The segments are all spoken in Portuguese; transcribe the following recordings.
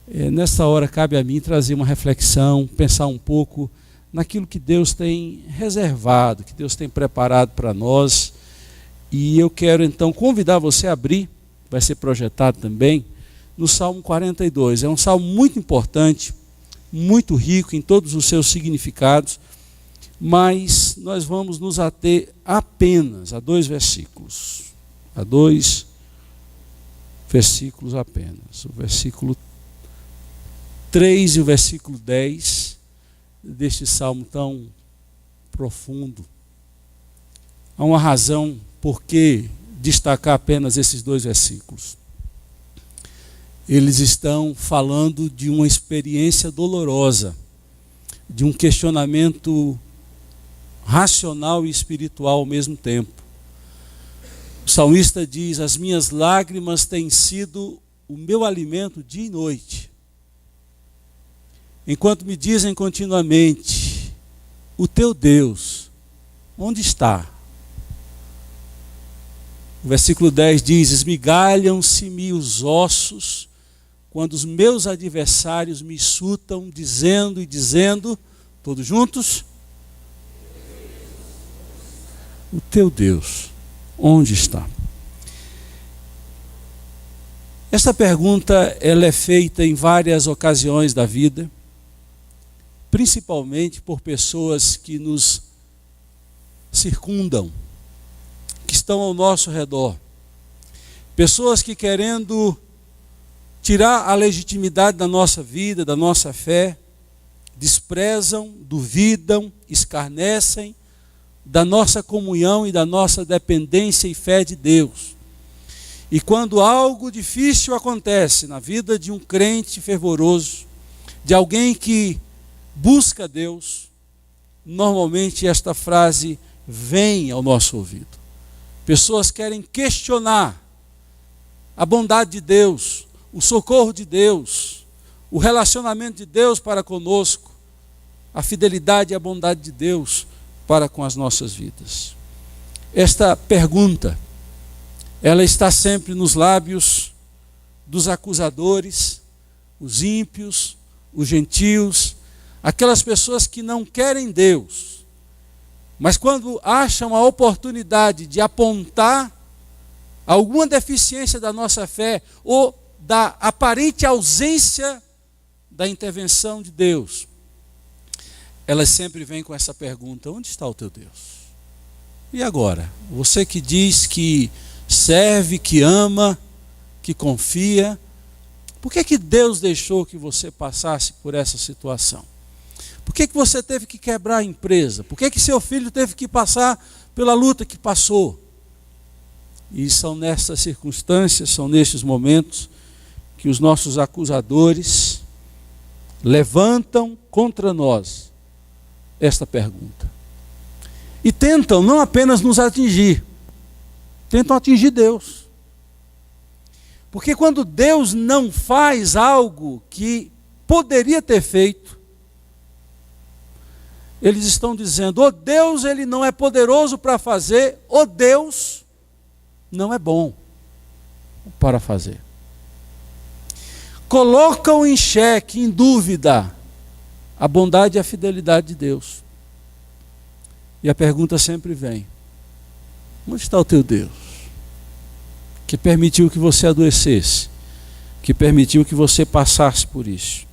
Nesta hora cabe a mim trazer uma reflexão, pensar um pouco naquilo que Deus tem reservado, que Deus tem preparado para nós. E eu quero então convidar você a abrir, vai ser projetado também, no Salmo 42. É um salmo muito importante, muito rico em todos os seus significados, mas nós vamos nos ater apenas a 2 versículos. A 2 versículos apenas. O versículo 3 e o versículo 10 deste salmo tão profundo. Há uma razão por que destacar apenas esses 2 versículos. Eles estão falando de uma experiência dolorosa, de um questionamento racional e espiritual ao mesmo tempo. O salmista diz: as minhas lágrimas têm sido o meu alimento dia e noite, enquanto me dizem continuamente: o teu Deus, onde está? O versículo 10 diz: esmigalham-se-me os ossos, quando os meus adversários me insultam, dizendo, todos juntos: o teu Deus, onde está? Esta pergunta ela é feita em várias ocasiões da vida, principalmente por pessoas que nos circundam, que estão ao nosso redor. Pessoas que, querendo tirar a legitimidade da nossa vida, da nossa fé, desprezam, duvidam, escarnecem da nossa comunhão e da nossa dependência e fé de Deus. E quando algo difícil acontece na vida de um crente fervoroso, de alguém que busca Deus, normalmente esta frase vem ao nosso ouvido. Pessoas querem questionar a bondade de Deus, o socorro de Deus, o relacionamento de Deus para conosco, a fidelidade e a bondade de Deus para com as nossas vidas. Esta pergunta, ela está sempre nos lábios dos acusadores, os ímpios, os gentios, aquelas pessoas que não querem Deus, mas quando acham a oportunidade de apontar alguma deficiência da nossa fé ou da aparente ausência da intervenção de Deus, elas sempre vêm com essa pergunta: onde está o teu Deus? E agora? Você que diz que serve, que ama, que confia, por que Deus deixou que você passasse por essa situação? Por que você teve que quebrar a empresa? Por que seu filho teve que passar pela luta que passou? E são nessas circunstâncias, são nestes momentos que os nossos acusadores levantam contra nós esta pergunta. E tentam não apenas nos atingir, tentam atingir Deus. Porque quando Deus não faz algo que poderia ter feito, eles estão dizendo: o Deus, ele não é poderoso para fazer, o Deus não é bom para fazer. Colocam em xeque, em dúvida, a bondade e a fidelidade de Deus. E a pergunta sempre vem: onde está o teu Deus? Que permitiu que você adoecesse, que permitiu que você passasse por isso.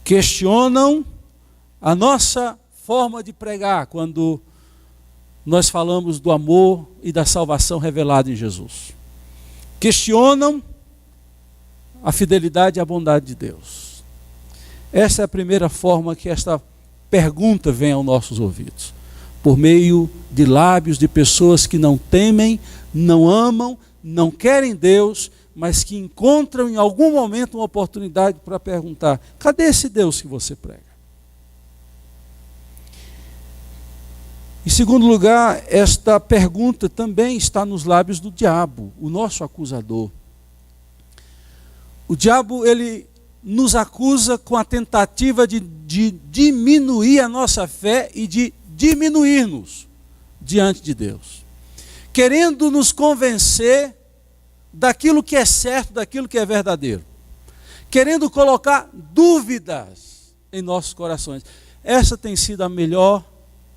Questionam a nossa forma de pregar quando nós falamos do amor e da salvação revelada em Jesus. Questionam a fidelidade e a bondade de Deus. Essa é a primeira forma que esta pergunta vem aos nossos ouvidos, por meio de lábios de pessoas que não temem, não amam, não querem Deus, mas que encontram em algum momento uma oportunidade para perguntar: cadê esse Deus que você prega? Em segundo lugar, esta pergunta também está nos lábios do diabo, o nosso acusador. O diabo, ele nos acusa com a tentativa de diminuir a nossa fé e de diminuir-nos diante de Deus, querendo nos convencer daquilo que é certo, daquilo que é verdadeiro, querendo colocar dúvidas em nossos corações. Essa tem sido a melhor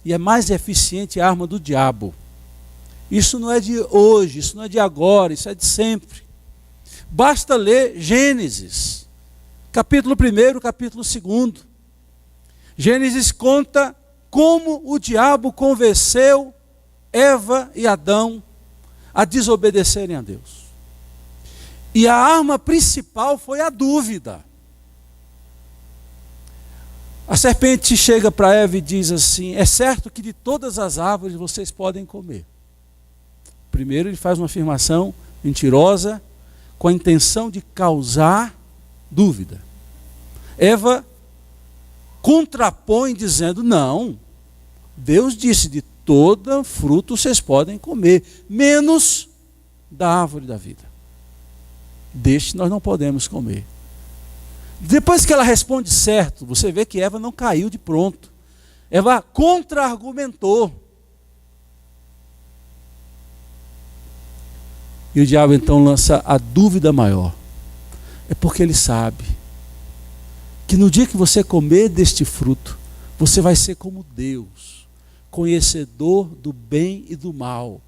e a mais eficiente arma do diabo. Isso não é de hoje, isso não é de agora, isso é de sempre. Basta ler Gênesis, capítulo 1, capítulo 2. Gênesis conta como o diabo convenceu Eva e Adão a desobedecerem a Deus. E a arma principal foi a dúvida. A serpente chega para Eva e diz assim: é certo que de todas as árvores vocês podem comer. Primeiro ele faz uma afirmação mentirosa com a intenção de causar dúvida. Eva contrapõe dizendo: não, Deus disse de todo fruto vocês podem comer, menos da árvore da vida. Deste nós não podemos comer. Depois que ela responde certo, você vê que Eva não caiu de pronto. Eva contra-argumentou. E o diabo então lança a dúvida maior. É porque ele sabe que no dia que você comer deste fruto, você vai ser como Deus, conhecedor do bem e do mal.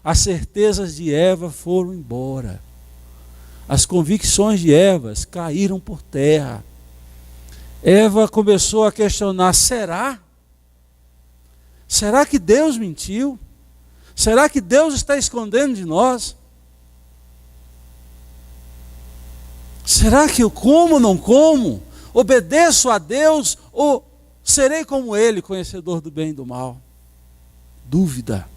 As certezas de Eva foram embora. As convicções de Eva caíram por terra. Eva começou a questionar: será? Será que Deus mentiu? Será que Deus está escondendo de nós? Será que eu como ou não como? Obedeço a Deus ou serei como Ele, conhecedor do bem e do mal? Dúvida.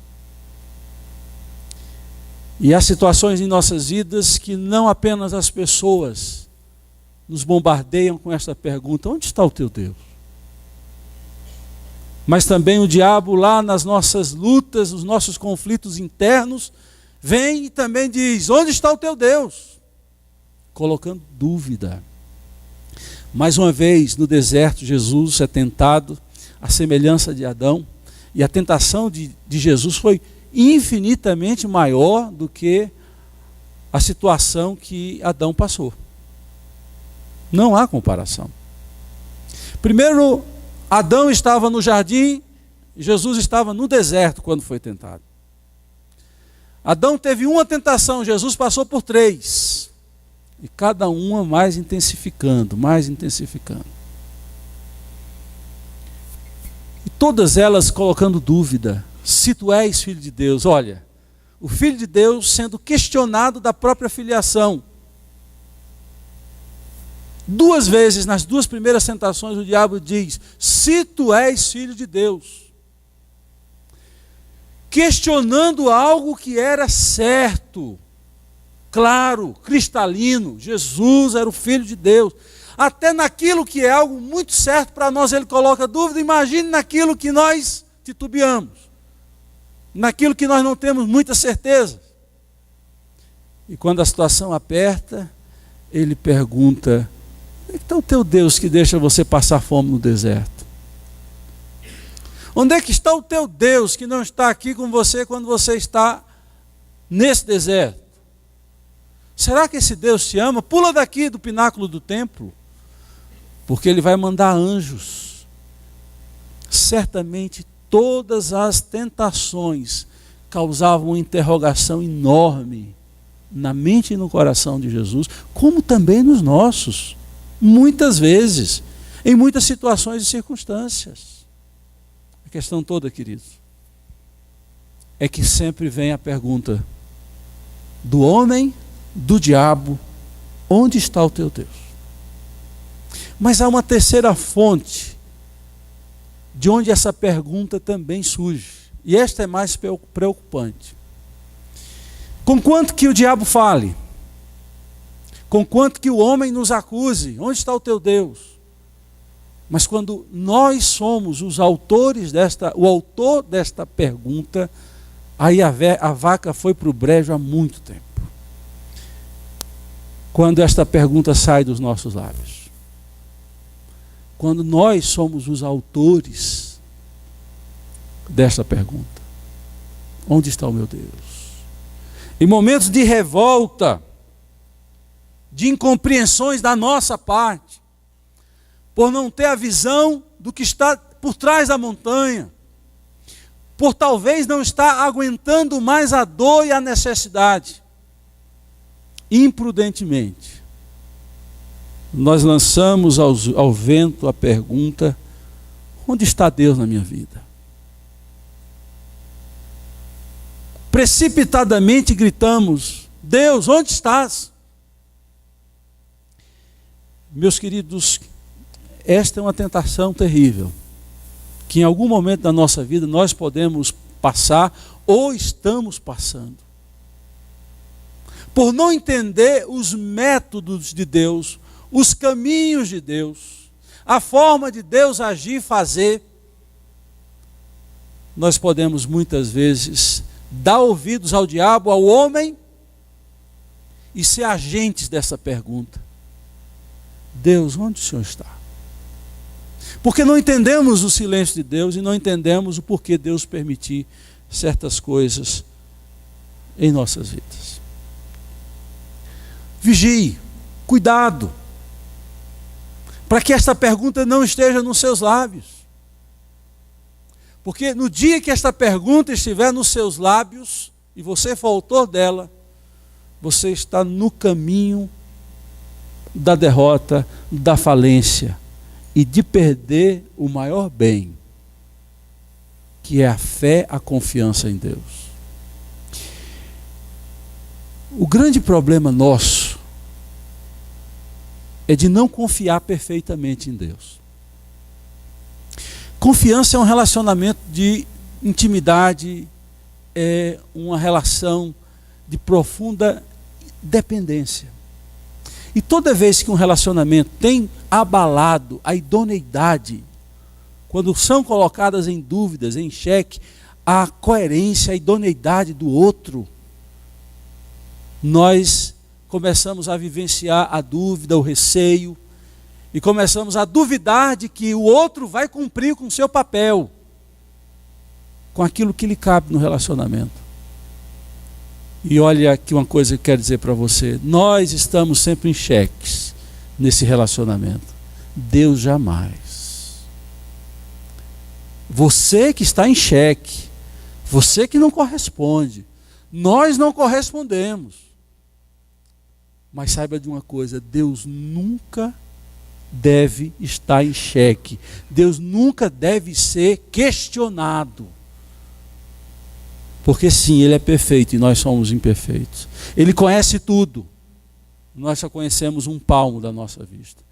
E há situações em nossas vidas que não apenas as pessoas nos bombardeiam com esta pergunta: onde está o teu Deus? Mas também o diabo lá nas nossas lutas, nos nossos conflitos internos, vem e também diz: onde está o teu Deus? Colocando dúvida. Mais uma vez no deserto Jesus é tentado à semelhança de Adão, e a tentação de Jesus foi infinitamente maior do que a situação que Adão passou. Não há comparação. Primeiro, Adão estava no jardim, Jesus estava no deserto quando foi tentado. Adão teve uma tentação, Jesus passou por 3. E cada uma mais intensificando, mais intensificando. E todas elas colocando dúvida: se tu és filho de Deus. Olha, o filho de Deus sendo questionado da própria filiação. 2 vezes, nas 2 primeiras tentações, o diabo diz: se tu és filho de Deus. Questionando algo que era certo, claro, cristalino. Jesus era o Filho de Deus. Até naquilo que é algo muito certo para nós, ele coloca dúvida. Imagine naquilo que nós titubeamos, naquilo que nós não temos muita certeza. E quando a situação aperta, ele pergunta: onde está o teu Deus que deixa você passar fome no deserto? Onde é que está o teu Deus que não está aqui com você quando você está nesse deserto? Será que esse Deus te ama? Pula daqui do pináculo do templo, porque ele vai mandar anjos. Certamente todas as tentações causavam uma interrogação enorme na mente e no coração de Jesus, como também nos nossos, muitas vezes, em muitas situações e circunstâncias. A questão toda, queridos, é que sempre vem a pergunta do homem, do diabo: onde está o teu Deus? Mas há uma terceira fonte de onde essa pergunta também surge, e esta é mais preocupante. Conquanto que o diabo fale, conquanto que o homem nos acuse: onde está o teu Deus? Mas quando nós somos os autores o autor desta pergunta, aí a vaca foi para o brejo há muito tempo. Quando esta pergunta sai dos nossos lábios, quando nós somos os autores desta pergunta: onde está o meu Deus? Em momentos de revolta, de incompreensões da nossa parte, por não ter a visão do que está por trás da montanha, por talvez não estar aguentando mais a dor e a necessidade. Imprudentemente, nós lançamos ao vento a pergunta: onde está Deus na minha vida? Precipitadamente gritamos: Deus, onde estás? Meus queridos, esta é uma tentação terrível, que em algum momento da nossa vida nós podemos passar ou estamos passando. Por não entender os métodos de Deus, os caminhos de Deus, a forma de Deus agir e fazer, nós podemos muitas vezes dar ouvidos ao diabo, ao homem, e ser agentes dessa pergunta: Deus, onde o Senhor está? Porque não entendemos o silêncio de Deus e não entendemos o porquê Deus permitir certas coisas em nossas vidas. Vigie, cuidado, para que esta pergunta não esteja nos seus lábios. Porque no dia que esta pergunta estiver nos seus lábios, e você for autor dela, você está no caminho da derrota, da falência e de perder o maior bem, que é a fé, a confiança em Deus. O grande problema nosso é de não confiar perfeitamente em Deus. Confiança é um relacionamento de intimidade, é uma relação de profunda dependência. E toda vez que um relacionamento tem abalado a idoneidade, quando são colocadas em dúvidas, em xeque, a coerência, a idoneidade do outro, nós começamos a vivenciar a dúvida, o receio, e começamos a duvidar de que o outro vai cumprir com o seu papel, com aquilo que lhe cabe no relacionamento. E olha aqui uma coisa que eu quero dizer para você: nós estamos sempre em xeques nesse relacionamento. Deus jamais. Você que está em xeque, você que não corresponde, nós não correspondemos. Mas saiba de uma coisa: Deus nunca deve estar em xeque. Deus nunca deve ser questionado. Porque sim, Ele é perfeito e nós somos imperfeitos. Ele conhece tudo. Nós só conhecemos um palmo da nossa vista.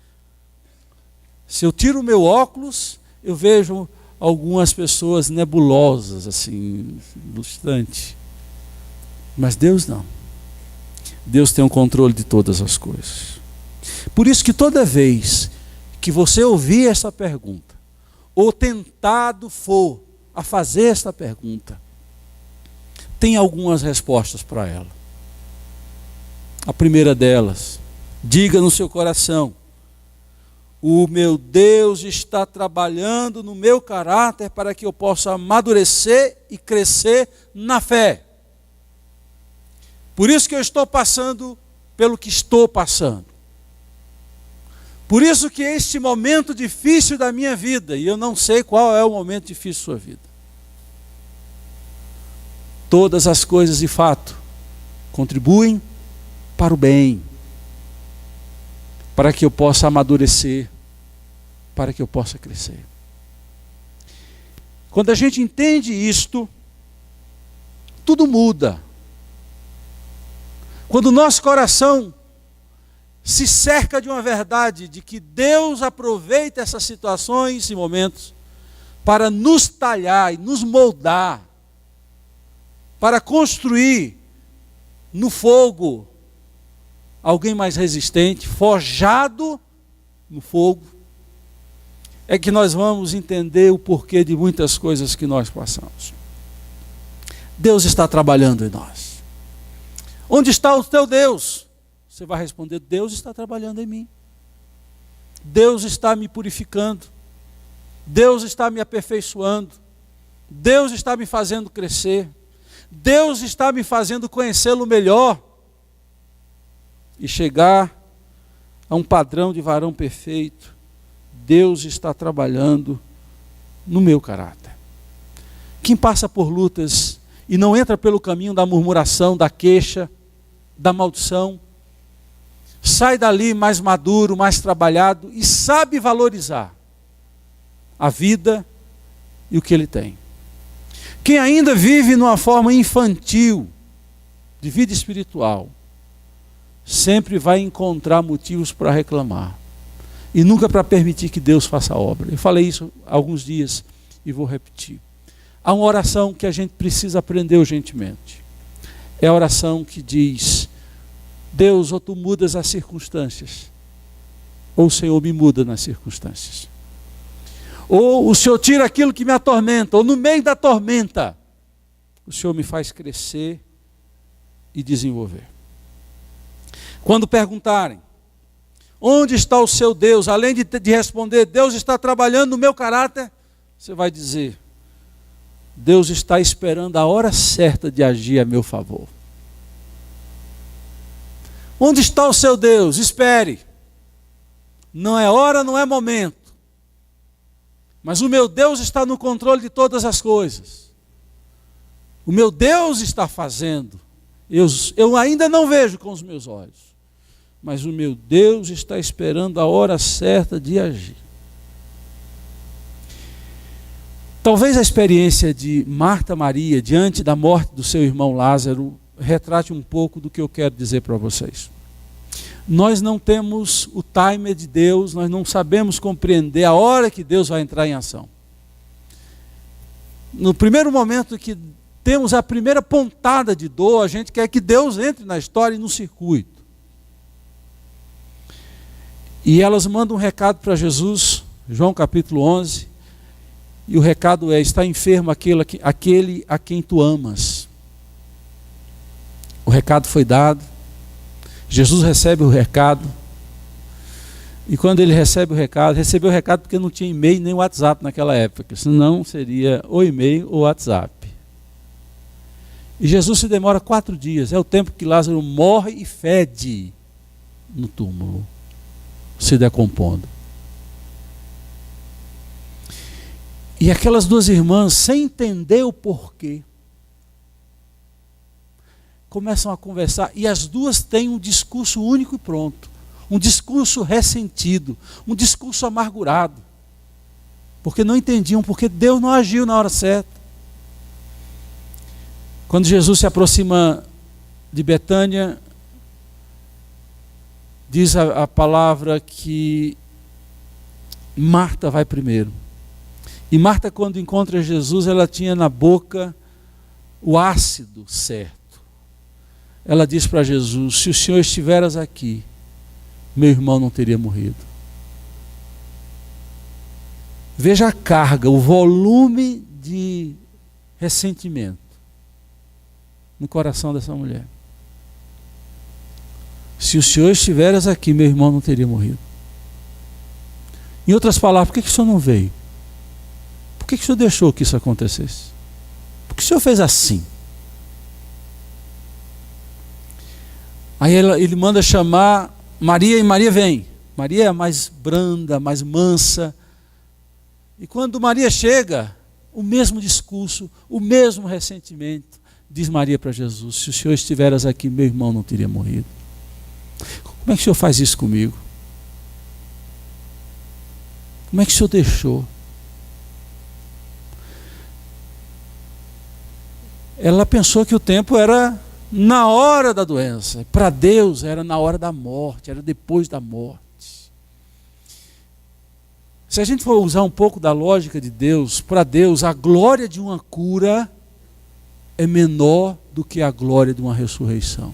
Se eu tiro o meu óculos, eu vejo algumas pessoas nebulosas, assim, distante. Mas Deus não. Deus tem o controle de todas as coisas. Por isso que toda vez que você ouvir essa pergunta, ou tentado for a fazer esta pergunta, tem algumas respostas para ela. A primeira delas: diga no seu coração: o meu Deus está trabalhando no meu caráter para que eu possa amadurecer e crescer na fé. Por isso que eu estou passando pelo que estou passando. Por isso que este momento difícil da minha vida, e eu não sei qual é o momento difícil da sua vida. Todas as coisas, de fato, contribuem para o bem, para que eu possa amadurecer, para que eu possa crescer. Quando a gente entende isto, tudo muda. Quando o nosso coração se cerca de uma verdade, de que Deus aproveita essas situações e momentos para nos talhar e nos moldar, para construir no fogo alguém mais resistente, forjado no fogo, é que nós vamos entender o porquê de muitas coisas que nós passamos. Deus está trabalhando em nós. Onde está o teu Deus? Você vai responder: Deus está trabalhando em mim. Deus está me purificando. Deus está me aperfeiçoando. Deus está me fazendo crescer. Deus está me fazendo conhecê-lo melhor e chegar a um padrão de varão perfeito, Deus está trabalhando no meu caráter. Quem passa por lutas e não entra pelo caminho da murmuração, da queixa, da maldição, sai dali mais maduro, mais trabalhado e sabe valorizar a vida e o que ele tem. Quem ainda vive numa forma infantil de vida espiritual, sempre vai encontrar motivos para reclamar e nunca para permitir que Deus faça a obra. Eu falei isso há alguns dias e vou repetir. Há uma oração que a gente precisa aprender urgentemente. É a oração que diz: Deus, ou tu mudas as circunstâncias, ou o Senhor me muda nas circunstâncias. Ou o Senhor tira aquilo que me atormenta, ou no meio da tormenta, o Senhor me faz crescer e desenvolver. Quando perguntarem, onde está o seu Deus? Além de responder, Deus está trabalhando no meu caráter, você vai dizer, Deus está esperando a hora certa de agir a meu favor. Onde está o seu Deus? Espere. Não é hora, não é momento. Mas o meu Deus está no controle de todas as coisas. O meu Deus está fazendo. Eu ainda não vejo com os meus olhos. Mas o meu Deus está esperando a hora certa de agir. Talvez a experiência de Marta Maria diante da morte do seu irmão Lázaro retrate um pouco do que eu quero dizer para vocês. Nós não temos o timer de Deus, nós não sabemos compreender a hora que Deus vai entrar em ação. No primeiro momento que temos a primeira pontada de dor, a gente quer que Deus entre na história e no circuito. E elas mandam um recado para Jesus, João capítulo 11, e o recado é: está enfermo aquele a quem tu amas. O recado foi dado, Jesus recebe o recado, e quando ele recebeu o recado porque não tinha e-mail nem WhatsApp naquela época, senão seria ou e-mail ou WhatsApp. E Jesus se demora 4 dias, é o tempo que Lázaro morre e fede no túmulo, se decompondo. E aquelas 2 irmãs, sem entender o porquê, começam a conversar, e as 2 têm um discurso único e pronto, um discurso ressentido, um discurso amargurado, porque não entendiam, porque Deus não agiu na hora certa. Quando Jesus se aproxima de Betânia, diz a palavra que Marta vai primeiro. E Marta, quando encontra Jesus, ela tinha na boca o ácido certo. Ela diz para Jesus: se o Senhor estiveras aqui, meu irmão não teria morrido. Veja a carga, o volume de ressentimento no coração dessa mulher. Se o Senhor estiveras aqui, meu irmão não teria morrido. Em outras palavras, por que o Senhor não veio? Por que o Senhor deixou que isso acontecesse? Por que o Senhor fez assim? Aí ele manda chamar Maria, e Maria vem. Maria é mais branda, mais mansa. E quando Maria chega, o mesmo discurso, o mesmo ressentimento, diz Maria para Jesus: se o Senhor estiveras aqui, meu irmão não teria morrido. Como é que o Senhor faz isso comigo? Como é que o Senhor deixou? Ela pensou que o tempo era na hora da doença. Para Deus era na hora da morte, era depois da morte. Se a gente for usar um pouco da lógica de Deus, para Deus a glória de uma cura é menor do que a glória de uma ressurreição.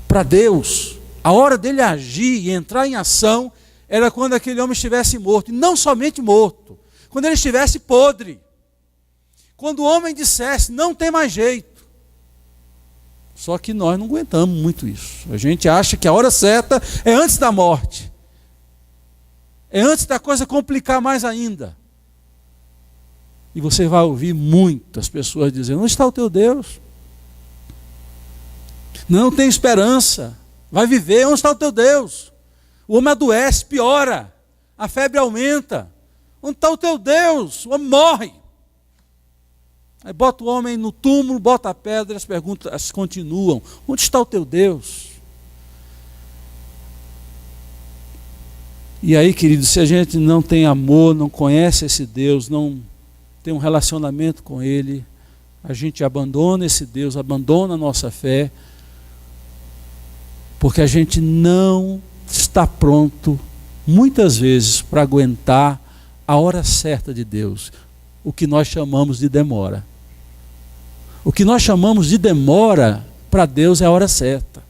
Para Deus, a hora dele agir e entrar em ação era quando aquele homem estivesse morto, e não somente morto, quando ele estivesse podre. Quando o homem dissesse: não tem mais jeito. Só que nós não aguentamos muito isso. A gente acha que a hora certa é antes da morte. É antes da coisa complicar mais ainda. E você vai ouvir muitas pessoas dizendo: onde está o teu Deus? Não tem esperança. Vai viver, onde está o teu Deus? O homem adoece, piora, a febre aumenta. Onde está o teu Deus? O homem morre. Aí bota o homem no túmulo, bota a pedra, as perguntas continuam. Onde está o teu Deus? E aí, querido, se a gente não tem amor, não conhece esse Deus, não tem um relacionamento com Ele, a gente abandona esse Deus, abandona a nossa fé, porque a gente não está pronto, muitas vezes, para aguentar a hora certa de Deus, o que nós chamamos de demora. O que nós chamamos de demora, para Deus é a hora certa.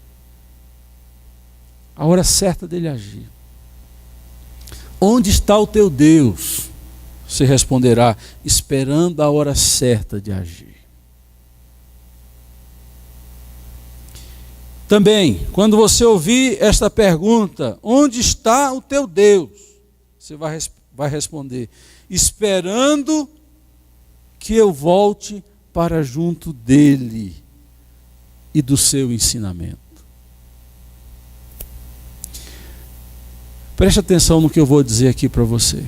A hora certa dele agir. Onde está o teu Deus? Você responderá, esperando a hora certa de agir. Também, quando você ouvir esta pergunta, onde está o teu Deus? Você vai responder, esperando que eu volte para junto dele e do seu ensinamento. Preste atenção no que eu vou dizer aqui para você.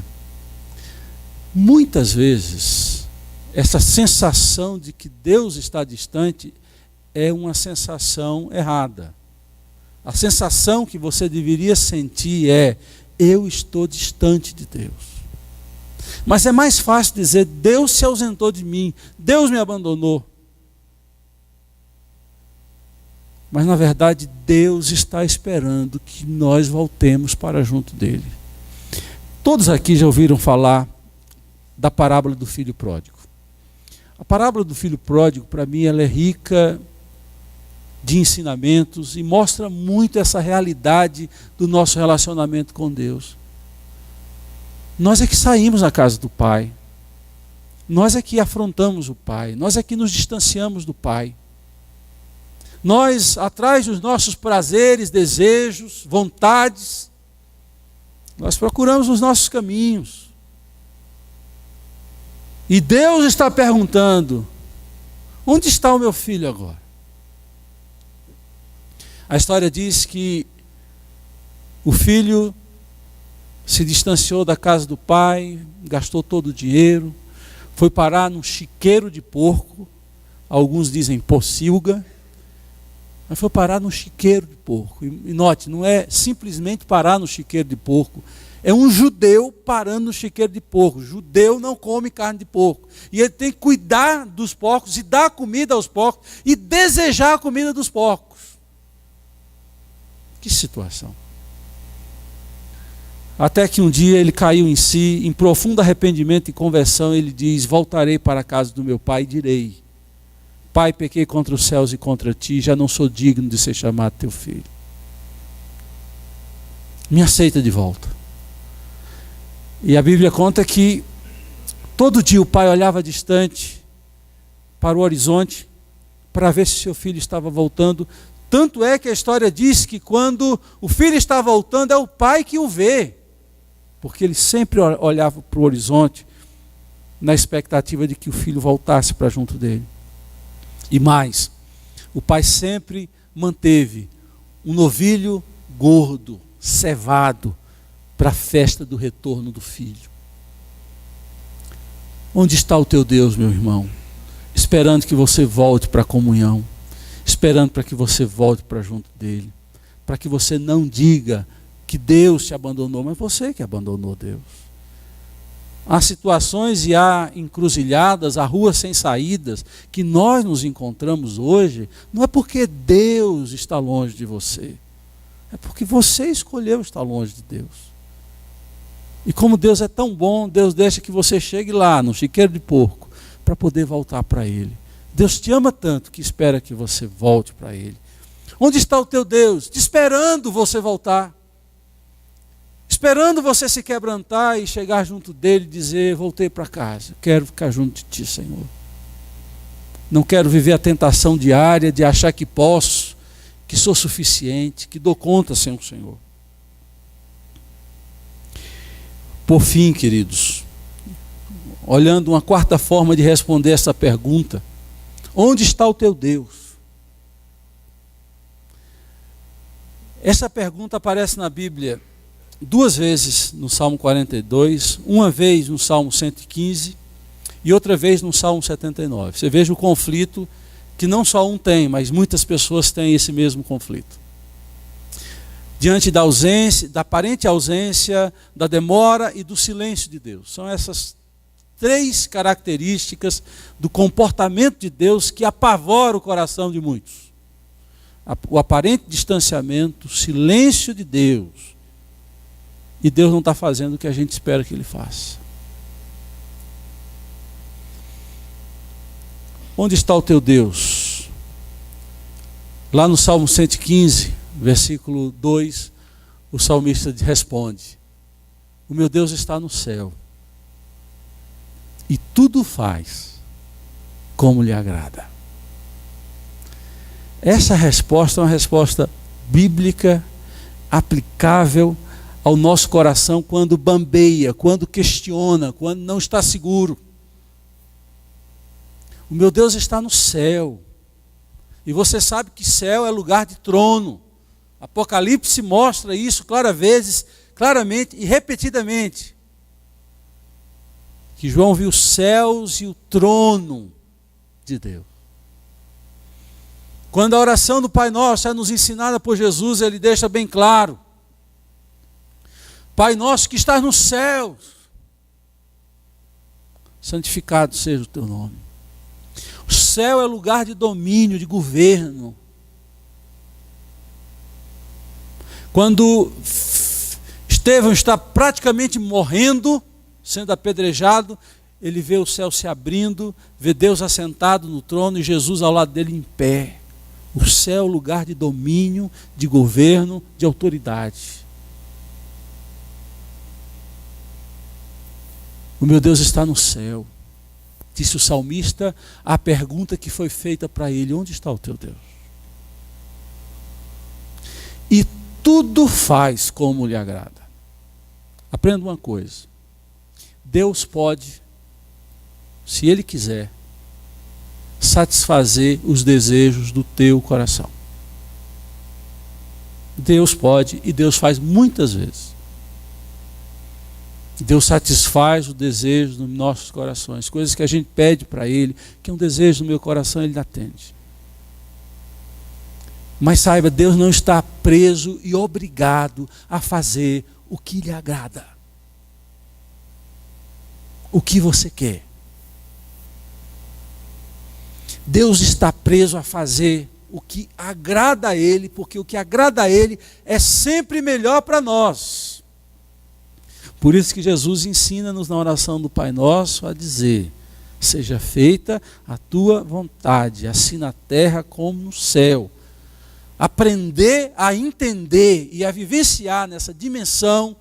Muitas vezes, essa sensação de que Deus está distante é uma sensação errada. A sensação que você deveria sentir é: eu estou distante de Deus. Mas é mais fácil dizer: Deus se ausentou de mim, Deus me abandonou. Mas na verdade Deus está esperando que nós voltemos para junto dele. Todos aqui já ouviram falar da parábola do filho pródigo. A parábola do filho pródigo, para mim, ela é rica de ensinamentos e mostra muito essa realidade do nosso relacionamento com Deus. Nós é que saímos da casa do Pai, nós é que afrontamos o Pai, nós é que nos distanciamos do Pai. Nós, atrás dos nossos prazeres, desejos, vontades, nós procuramos os nossos caminhos. E Deus está perguntando: onde está o meu filho agora? A história diz que o filho se distanciou da casa do pai, gastou todo o dinheiro, foi parar num chiqueiro de porco, alguns dizem pocilga, mas foi parar no chiqueiro de porco. E note, não é simplesmente parar no chiqueiro de porco, é um judeu parando no chiqueiro de porco. Judeu não come carne de porco. E ele tem que cuidar dos porcos e dar comida aos porcos e desejar a comida dos porcos. Que situação. Até que um dia ele caiu em si, em profundo arrependimento e conversão, ele diz: voltarei para a casa do meu pai e direi: Pai, pequei contra os céus e contra ti, já não sou digno de ser chamado teu filho. Me aceita de volta. E a Bíblia conta que todo dia o pai olhava distante para o horizonte para ver se seu filho estava voltando. Tanto é que a história diz que quando o filho está voltando é o pai que o vê, porque ele sempre olhava para o horizonte na expectativa de que o filho voltasse para junto dele. E mais, o pai sempre manteve um novilho gordo, cevado, para a festa do retorno do filho. Onde está o teu Deus, meu irmão? Esperando que você volte para a comunhão, esperando para que você volte para junto dele, para que você não diga que Deus te abandonou, mas você que abandonou Deus. Há situações e há encruzilhadas, há ruas sem saídas que nós nos encontramos hoje, não é porque Deus está longe de você, é porque você escolheu estar longe de Deus. E como Deus é tão bom, Deus deixa que você chegue lá no chiqueiro de porco para poder voltar para Ele. Deus te ama tanto que espera que você volte para Ele. Onde está o teu Deus? Te esperando você voltar. Esperando você se quebrantar e chegar junto dele e dizer: voltei para casa, quero ficar junto de ti, Senhor. Não quero viver a tentação diária de achar que posso, que sou suficiente, que dou conta sem o Senhor. Por fim, queridos, olhando uma quarta forma de responder essa pergunta: onde está o teu Deus? Essa pergunta aparece na Bíblia duas vezes no Salmo 42, uma vez no Salmo 115 e outra vez no Salmo 79. Você veja o conflito que não só um tem, mas muitas pessoas têm esse mesmo conflito. Diante da ausência, da aparente ausência, da demora e do silêncio de Deus. São essas três características do comportamento de Deus que apavora o coração de muitos. O aparente distanciamento, o silêncio de Deus. E Deus não está fazendo o que a gente espera que Ele faça. Onde está o teu Deus? Lá no Salmo 115, versículo 2, o salmista responde: o meu Deus está no céu e tudo faz como lhe agrada. Essa resposta é uma resposta bíblica, aplicável ao nosso coração quando bambeia, quando questiona, quando não está seguro. O meu Deus está no céu. E você sabe que céu é lugar de trono. Apocalipse mostra isso claramente e repetidamente. Que João viu os céus e o trono de Deus. Quando a oração do Pai Nosso é nos ensinada por Jesus, Ele deixa bem claro: Pai Nosso que estás nos céus, santificado seja o teu nome. O céu é lugar de domínio, de governo. Quando Estevão está praticamente morrendo, sendo apedrejado, ele vê o céu se abrindo, vê Deus assentado no trono e Jesus ao lado dele em pé. O céu é lugar de domínio, de governo, de autoridade. O meu Deus está no céu. Disse o salmista a pergunta que foi feita para ele: onde está o teu Deus? E tudo faz como lhe agrada. Aprenda uma coisa: Deus pode, se Ele quiser, satisfazer os desejos do teu coração. Deus pode, e Deus faz muitas vezes. Deus satisfaz o desejo dos nossos corações, coisas que a gente pede para Ele, que é um desejo no meu coração, Ele atende. Mas saiba, Deus não está preso e obrigado a fazer o que lhe agrada. O que você quer. Deus está preso a fazer o que agrada a Ele, porque o que agrada a Ele é sempre melhor para nós. Por isso que Jesus ensina-nos na oração do Pai Nosso a dizer: seja feita a tua vontade, assim na terra como no céu. Aprender a entender e a vivenciar nessa dimensão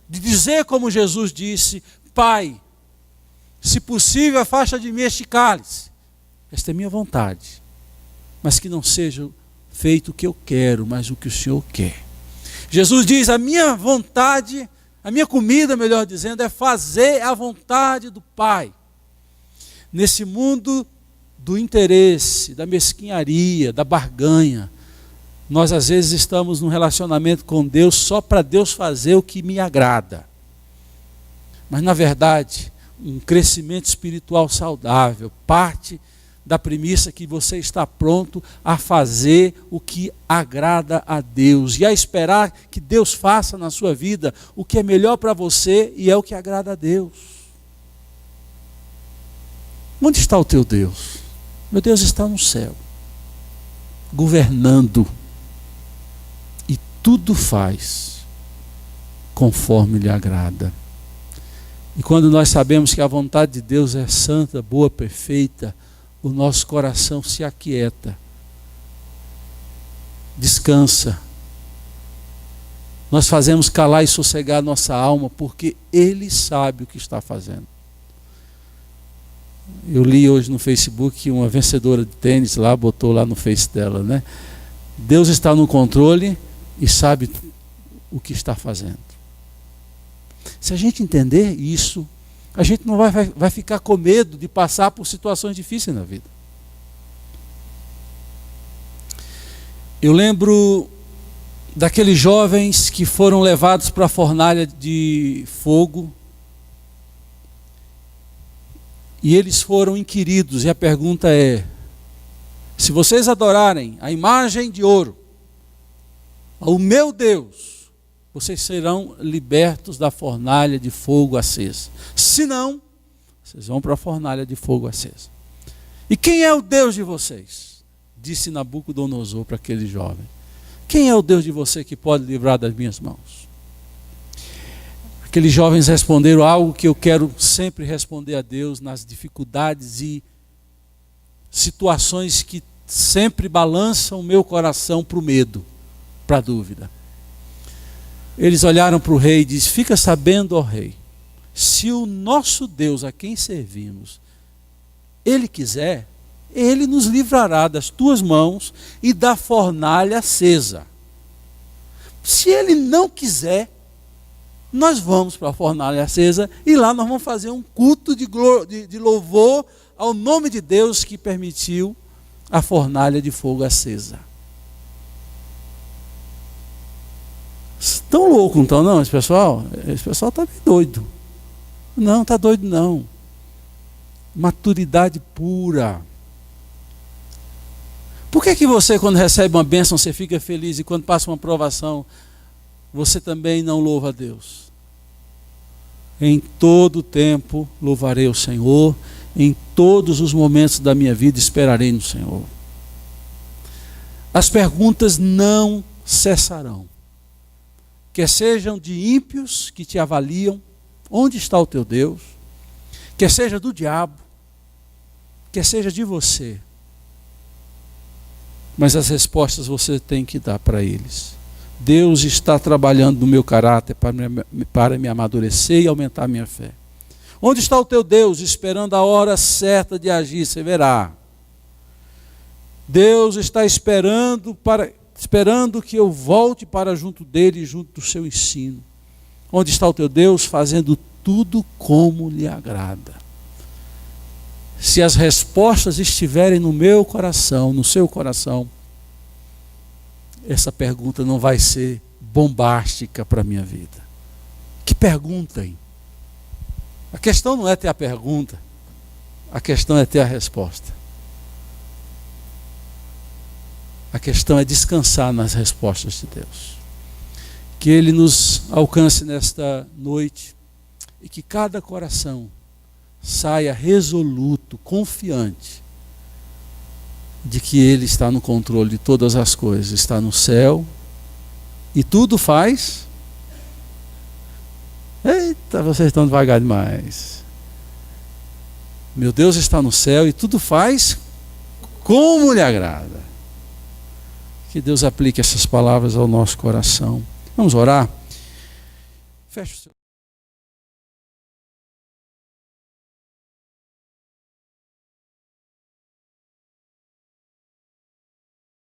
de dizer como Jesus disse: Pai, se possível afasta de mim este cálice. Esta é minha vontade, mas que não seja feito o que eu quero, mas o que o Senhor quer. Jesus diz: a minha vontade, a minha comida, melhor dizendo, é fazer a vontade do Pai. Nesse mundo do interesse, da mesquinharia, da barganha, nós às vezes estamos num relacionamento com Deus só para Deus fazer o que me agrada. Mas na verdade, um crescimento espiritual saudável parte da premissa que você está pronto a fazer o que agrada a Deus e a esperar que Deus faça na sua vida o que é melhor para você e é o que agrada a Deus. Onde está o teu Deus? Meu Deus está no céu, governando, e tudo faz conforme lhe agrada. E quando nós sabemos que a vontade de Deus é santa, boa, perfeita, o nosso coração se aquieta, descansa. Nós fazemos calar e sossegar nossa alma, porque Ele sabe o que está fazendo. Eu li hoje no Facebook que uma vencedora de tênis lá, botou lá no Face dela, né? Deus está no controle e sabe o que está fazendo. Se a gente entender isso, a gente não vai ficar com medo de passar por situações difíceis na vida. Eu lembro daqueles jovens que foram levados para a fornalha de fogo, e eles foram inquiridos, e a pergunta é: se vocês adorarem a imagem de ouro, ao meu Deus, vocês serão libertos da fornalha de fogo acesa. Se não, vocês vão para a fornalha de fogo acesa. E quem é o Deus de vocês? Disse Nabucodonosor para aquele jovem. Quem é o Deus de você que pode livrar das minhas mãos? Aqueles jovens responderam algo que eu quero sempre responder a Deus nas dificuldades e situações que sempre balançam o meu coração para o medo, para a dúvida. Eles olharam para o rei e disseram: fica sabendo, ó rei, se o nosso Deus a quem servimos, Ele quiser, Ele nos livrará das tuas mãos e da fornalha acesa. Se Ele não quiser, nós vamos para a fornalha acesa e lá nós vamos fazer um culto de louvor ao nome de Deus que permitiu a fornalha de fogo acesa. Estão loucos, então, não, esse pessoal? Esse pessoal está bem doido. Não, está doido não. Maturidade pura. Por que você, quando recebe uma bênção, você fica feliz e quando passa uma provação, você também não louva a Deus? Em todo tempo louvarei o Senhor, em todos os momentos da minha vida esperarei no Senhor. As perguntas não cessarão. Quer sejam de ímpios que te avaliam, onde está o teu Deus? Quer seja do diabo, quer seja de você. Mas as respostas você tem que dar para eles. Deus está trabalhando no meu caráter para me amadurecer e aumentar a minha fé. Onde está o teu Deus, esperando a hora certa de agir? Você verá. Deus está esperando que eu volte para junto dele, junto do seu ensino. Onde está o teu Deus? Fazendo tudo como lhe agrada. Se as respostas estiverem no meu coração, no seu coração, essa pergunta não vai ser bombástica para a minha vida. Que perguntem. A questão não é ter a pergunta, a questão é ter a resposta. A questão é descansar nas respostas de Deus. Que Ele nos alcance nesta noite e que cada coração saia resoluto, confiante de que Ele está no controle de todas as coisas, está no céu e tudo faz. Eita, vocês estão devagar demais. Meu Deus está no céu e tudo faz como lhe agrada. Que Deus aplique essas palavras ao nosso coração. Vamos orar? Feche o seu